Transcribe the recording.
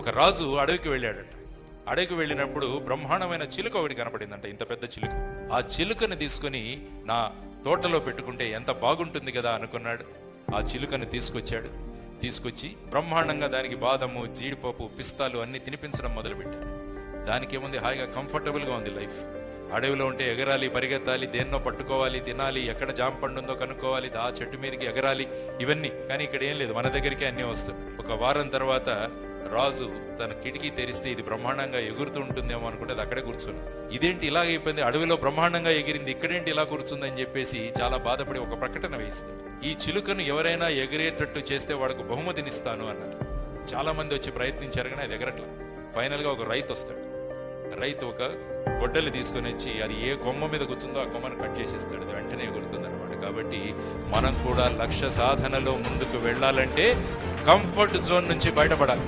ఒక రాజు అడవికి వెళ్ళాడట. అడవికి వెళ్ళినప్పుడు బ్రహ్మాండమైన చిలుక ఒకటి కనపడిందంట, ఇంత పెద్ద చిలుక. ఆ చిలుకని తీసుకుని నా తోటలో పెట్టుకుంటే ఎంత బాగుంటుంది కదా అనుకున్నాడు. ఆ చిలుకని తీసుకొచ్చి బ్రహ్మాండంగా దానికి బాదము, జీడిపప్పు, పిస్తాలు అన్ని తినిపించడం మొదలుపెట్టాడు. దానికి ఏముంది, హాయిగా కంఫర్టబుల్గా ఉంది లైఫ్. అడవిలో ఉంటే ఎగరాలి, పరిగెత్తాలి, దేన్నో పట్టుకోవాలి, తినాలి, ఎక్కడ జామ పండు ఉందో కనుక్కోవాలి, ఆ చెట్టు మీదకి ఎగరాలి, ఇవన్నీ. కానీ ఇక్కడ ఏం లేదు, మన దగ్గరికి అన్నీ వస్తాయి. ఒక వారం తర్వాత రాజు తన కిటికీ తెరిస్తే ఇది బ్రహ్మాండంగా ఎగురుతూ ఉంటుందేమో అనుకుంటే అది అక్కడే కూర్చుని, ఇదేంటి ఇలా అయిపోయింది, అడవిలో బ్రహ్మాండంగా ఎగిరింది, ఇక్కడేంటి ఇలా కూర్చుందని చెప్పేసి చాలా బాధపడి ఒక ప్రకటన వేయిస్తే, ఈ చిలుకను ఎవరైనా ఎగిరేటట్టు చేస్తే వాడికి బహుమతినిస్తాను అన్నారు. చాలా మంది వచ్చి ప్రయత్నించారు కానీ అది ఎగరట్లేదు. ఫైనల్ గా ఒక రైతు వస్తాడు. రైతు ఒక గొడ్డలి తీసుకుని వచ్చి అది ఏ కొమ్మ మీద కూర్చుందో ఆ కొమ్మను కట్ చేసేస్తాడు, అది వెంటనే ఎగురుతుంది అనమాట. కాబట్టి మనం కూడా లక్ష్య సాధనలో ముందుకు వెళ్ళాలంటే కంఫర్ట్ జోన్ నుంచి బయటపడాలి.